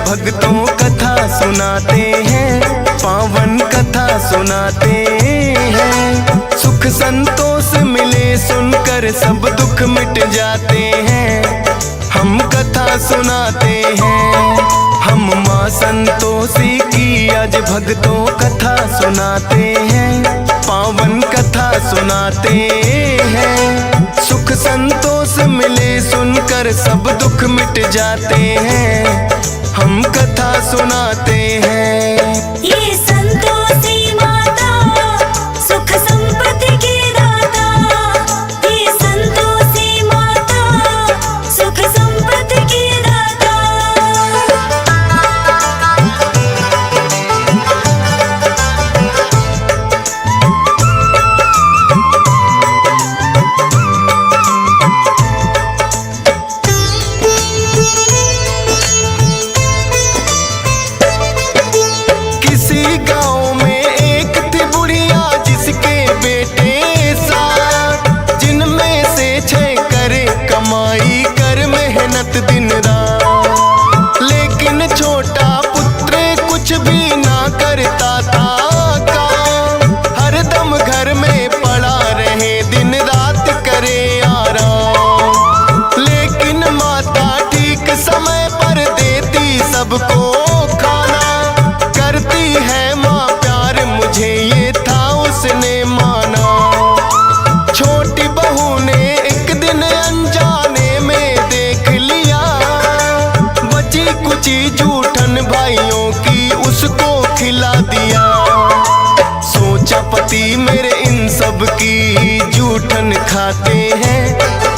भक्तों कथा सुनाते हैं, पावन कथा सुनाते हैं। सुख संतोष मिले सुनकर सब दुख मिट जाते हैं, हम कथा सुनाते हैं। हम माँ संतोषी की आज भक्तों कथा सुनाते हैं, पावन कथा सुनाते हैं। सुख संतोष मिले सुनकर सब दुख मिट जाते हैं, हम कथा सुनाते हैं। ये संतोषी माता सुख संपत्ति की दाता, ये संतोषी माता सुख संपत्ति की दाता। दिन रात लेकिन छोटा पुत्र कुछ भी ना करता था काम, हरदम घर में पड़ा रहे दिन रात करे आराम। लेकिन माता ठीक समय पर देती सबको खाना, करती है माँ प्यार मुझे ये था उसने माना। छोटी बहू ने एक दिन अनजाने में देख लिया, बची कुची जूठन भाइयों की उसको खिला दिया। सोचा पति मेरे इन सब की जूठन खाते हैं,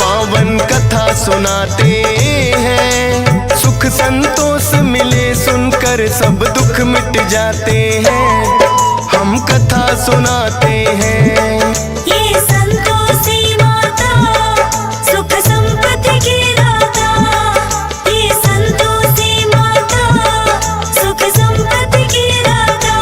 पावन कथा सुनाते हैं। सुख संतोष मिले सुनकर सब दुख मिट जाते हैं, हम कथा सुनाते हैं। ये संतोषी माता सुख संपत्ति की दाता, ये संतोषी माता सुख संपत्ति की दाता।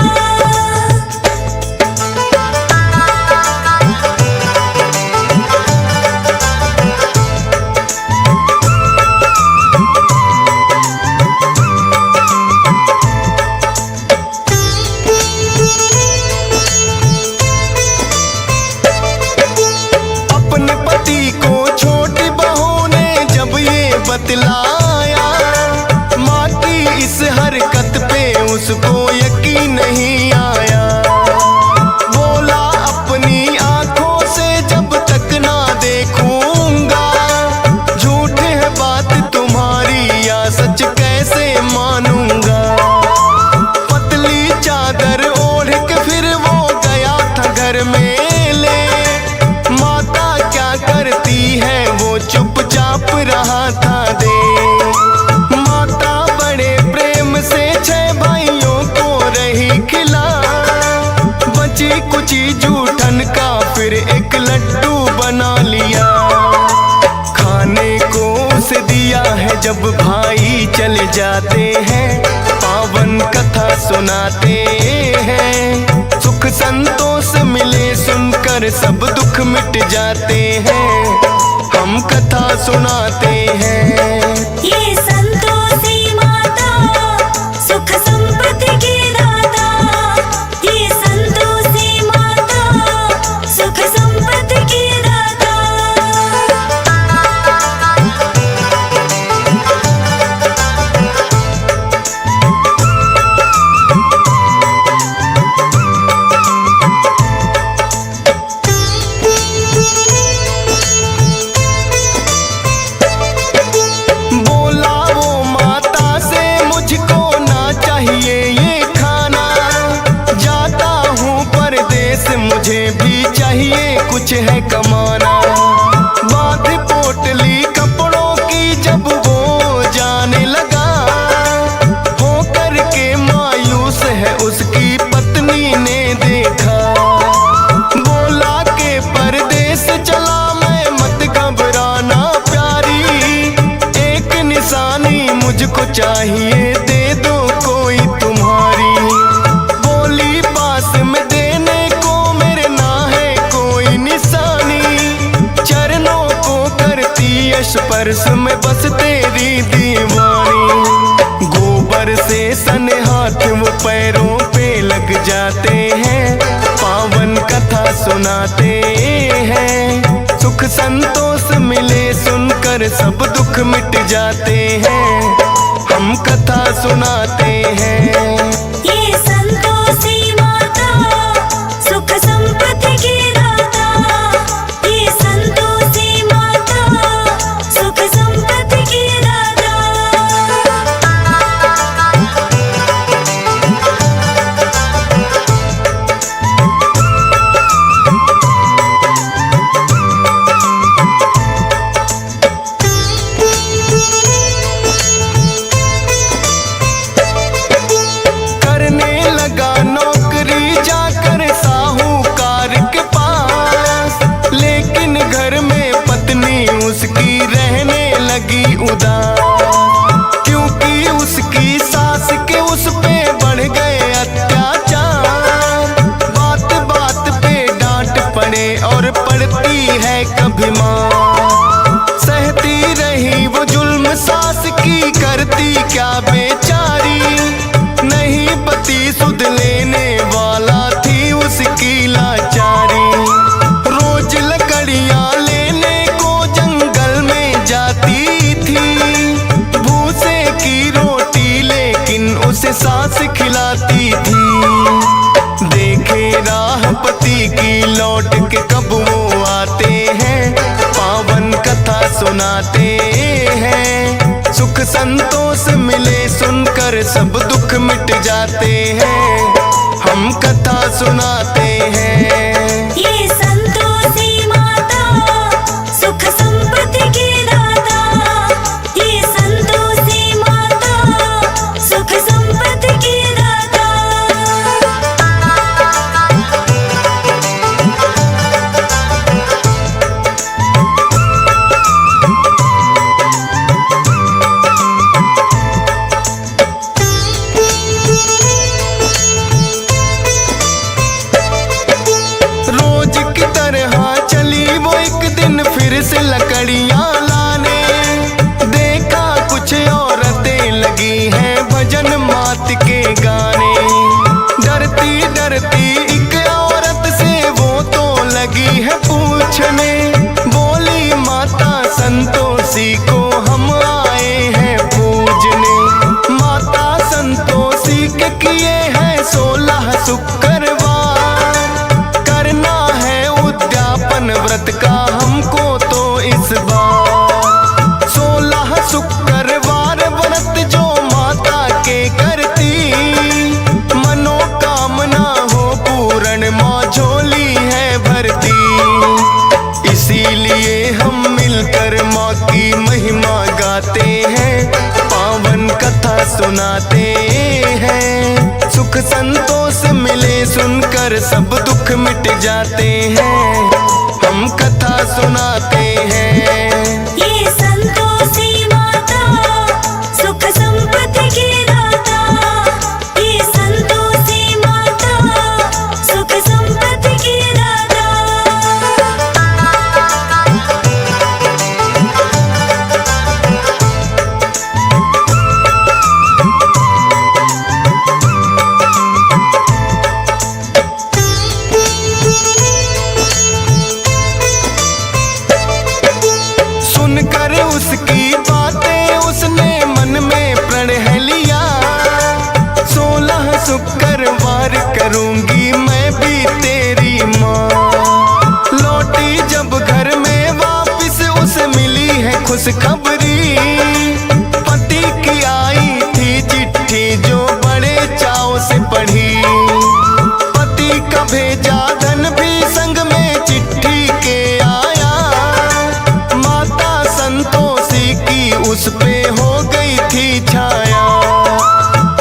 बतलाया माँ की इस हरकत पे उसको यकीन नहीं आया। बोला अपनी आंखों से जब तक ना देखूंगा, झूठ है बात तुम्हारी या सच कैसे मानूंगा। पतली चादर ओढ़ के फिर वो गया था घर में ले, माता क्या करती है वो चुपचाप रहा था दे। माता बड़े प्रेम से 6 भाइयों को रही खिला, बची कुची जूठन का फिर एक लड्डू बना लिया। खाने को उसे दिया है जब भाई चले जाते हैं, पावन कथा सुनाते हैं। सुख संतोष मिले सुनकर सब दुख मिट जाते हैं, हम कथा सुनाते हैं। ये संतोषी माता सुख संपत्ति की दाता, ये संतोषी माता सुख संपत्ति की दाता। मुझे भी चाहिए कुछ है कमाना। बात पोटली कपड़ों की जब वो जाने लगा, हो करके मायूस है उसकी पत्नी ने देखा। बोला के परदेस चला मैं मत घबराना प्यारी, एक निशानी मुझको चाहिए दे दो कोई तुम्हारी। बोली पास में देने को मेरे ना है कोई निशानी, चरणों को करती स्पर्श में बस तेरी दीवानी। गोबर सन हाथ वो पैरों पे लग जाते हैं, पावन कथा सुनाते हैं। सुख संतोष मिले सुनकर सब दुख मिट जाते हैं, हम कथा सुनाते हैं। ये संतोषी माता सुख संपत्ति की दाता, ये संतोषी माता सुख संपत्ति की दाता। करने लगा नौकरी जाकर साहूकार के पास, लेकिन घर में पत्नी उसकी रहने लगी उदास, क्योंकि उसकी सास के उस पे बढ़ गए अत्याचार। बात बात पे डांट पड़े और पड़ती है कभी मार, सहती रही वो जुल्म सास की, करती क्या बेचारी। नहीं पति सुध लेने वाला थी उसकी लाचारी, रोज लकड़ियां लेने को जंगल में जाती थी, भूसे की रोटी लेकिन उसे सास खिलाती थी। देखे राह पति की लौट के कब वो आते हैं, पावन कथा सुनाते हैं। सुख संतोष मिले सुनकर सब दुख मिट जाते हैं, हम कथा सुनाते हैं। ये संतोषी माता सुख संपत्ति की दाता, ये संतोषी माता सुख संपत्ति की दाता। रोज की तरह चली वो एक दिन फिर से लकड़ियां लाने, देखा कुछ औरतें लगी हैं भजन मात के गाने। डरती डरती एक औरत से वो तो लगी है पूछने, बोली माता संतोषी को हम आए हैं पूजने। माता संतोषी के किए हैं 16 शुक्रवार, करना है उद्यापन व्रत का हमको तो इस बार। 16 शुक्रवार व्रत जो माता के करती, मनोकामना हो पूर्ण माँ झोली है भरती। इसीलिए हम मिलकर माँ की महिमा गाते हैं, पावन कथा सुनाते हैं। सुख संतोष मिले सुनकर सब दुख मिट जाते हैं, हम कथा सुनाते हैं। ये संतोषी माता सुख संपत्ति की दाता, ये संतोषी माता सुख संपत्ति की दाता। सुनकर उसकी बातें उसने मन में प्रण है लिया, 16 शुक्रवार करूंगी मैं भी तेरी माँ। लौटी जब घर में वापिस उसे मिली है खुशखबरी, पति की आई थी चिट्ठी जो बड़े चाव से पढ़ी। पति का भेजा धन भी संग में चिट्ठी के आया, माता संतोषी की उस पे हो गई थी छाया।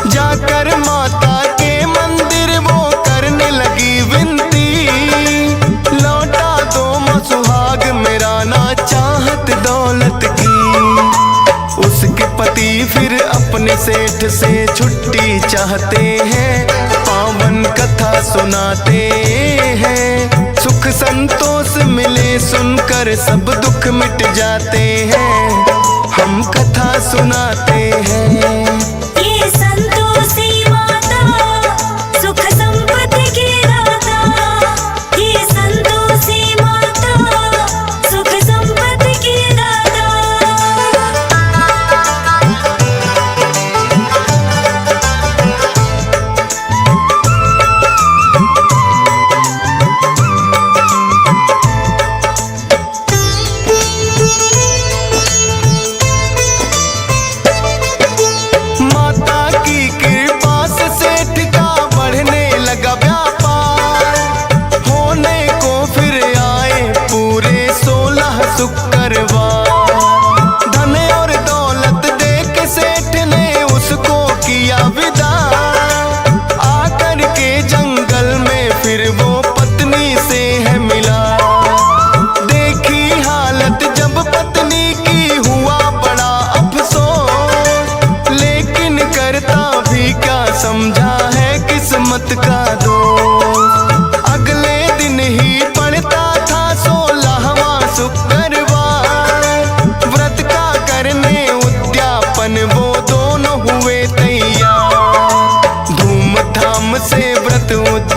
जाकर माता के मंदिर वो करने लगी विनती, लौटा दो माँ सुहाग मेरा ना चाहत दौलत की। उसके पति फिर अपने सेठ से छुट्टी चाहते हैं, पावन कथा सुनाते हैं। सुख संतोष मिले सुनकर सब दुख मिट जाते हैं, हम कथा सुनाते हैं। ये संतोष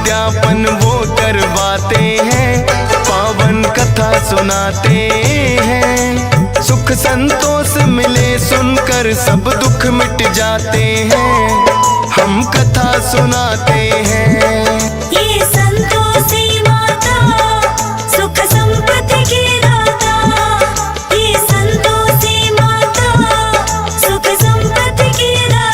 उद्यापन वो करवाते हैं, पावन कथा सुनाते हैं। सुख संतोष मिले सुनकर सब दुख मिट जाते हैं, हम कथा सुनाते हैं। ये संतोषी माता सुख संपत्ति की दाता, ये संतोषी माता सुख संपत्ति की दाता।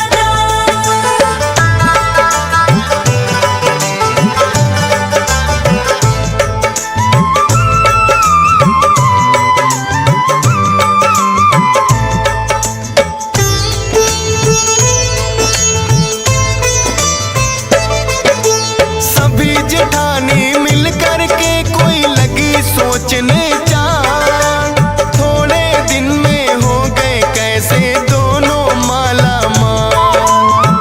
सभी जेठानी मिल कर के कोई लगी सोचने चार, थोड़े दिन में हो गए कैसे दोनों माला माल।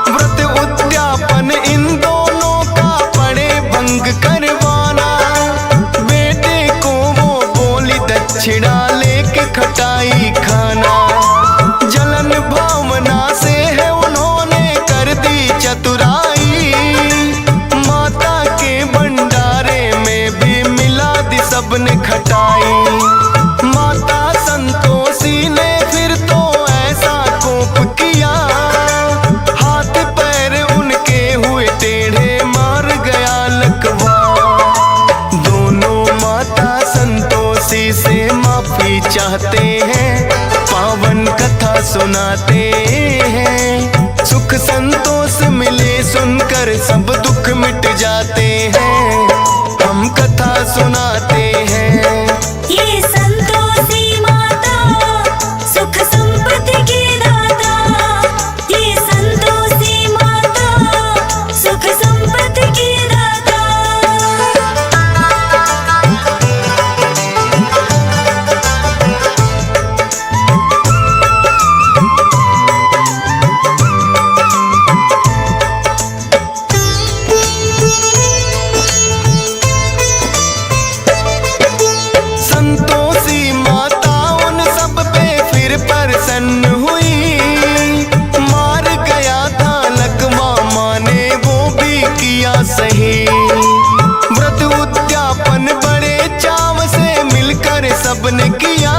व्रत उद्यापन इन दोनों का पड़े भंग करवाना, बेटे को वो बोली दक्षिणा लेके खटाई खाना। जलन भावना से है उन्होंने कर दी चतुराई, माता के भंडारे में भी मिला दी सबने खटाई। माता संतोषी ने फिर तो ऐसा कोप किया, हाथ पैर उनके हुए टेढ़े मार गया लकवा। दोनों माता संतोषी से माफी चाहते हैं, पावन कथा सुनाते हैं। सुख संतोष मिले सुनकर सब दुख मिट जाते हैं, हम कथा सुनाते हैं। ये संतोषी माता सुख संपत्ति की दाता, ये संतोषी माता सुख संपत्ति की दाता। संतोषी माता उन सब पे फिर प्रसन्न हुई, मार गया था लकवा माँ ने वो भी किया सही। व्रत उद्यापन बड़े चाव से मिलकर सबने किया,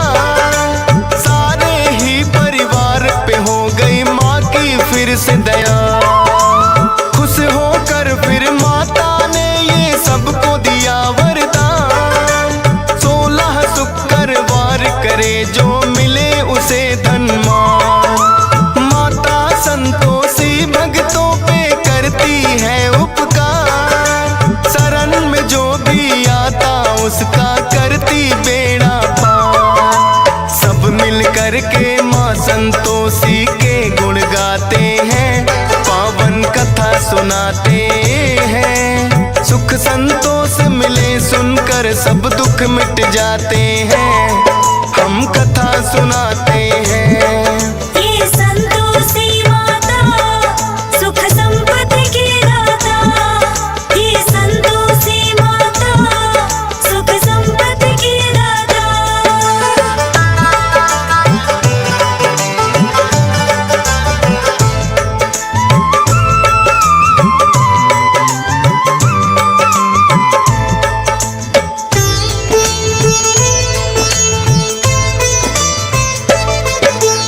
सारे ही परिवार पे हो गई माँ की फिर से दया। खुश होकर फिर माता ने ये सबको दिया वरदान, 16 शुक्रवार करे जो मिले उसे धन मान। माता संतोषी भक्तों पे करती है उपकार, शरण में जो भी आता उसका करती बेड़ा पार। सब मिल कर के माँ संतोषी के गुण गाते हैं, पावन कथा सुनाते हैं। सुख संतोष मिले सुनकर सब दुख दुख मिट जाते हैं, हम कथा सुनाते हैं। ये संतोषी माता सुख संपत्ति की दाता, ये संतोषी माता सुख संपत्ति की दाता।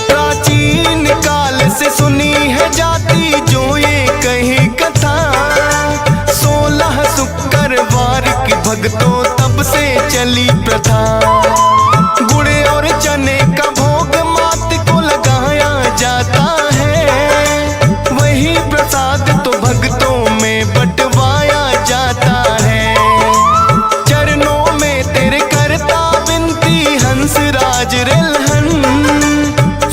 प्राचीन काल से सुनी है जाती जो ये कही कथा, 16 शुक्रवार की भक्तों तब से चली प्रथा। गुड़ और चने का भोग मात को लगाया जाता है, वही प्रसाद तो भक्तों में बंटवाया जाता है। चरणों में तेरे करता विनती हंस राज रेलहन,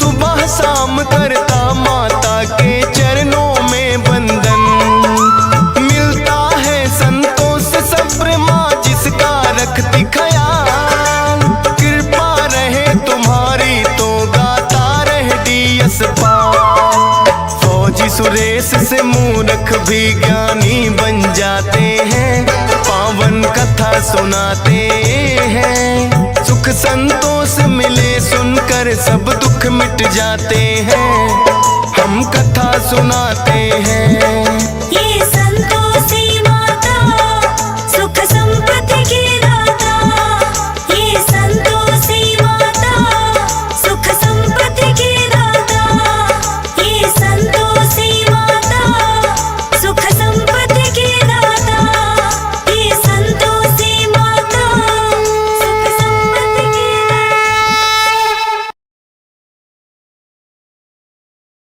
सुबह शाम करता माता के चरणों में वंदन। मिलता है संतोष सब्र माँ जिसका रखती ख्याल, कृपा रहे तुम्हारी तो गाता रहे डीएस पाल। फौजी सुरेश से मूर्ख भी ज्ञानी बन जाते हैं, पावन कथा सुनाते हैं। सुख संतोष मिले सुनकर सब दुख मिट जाते हैं, हम कथा सुनाते हैं।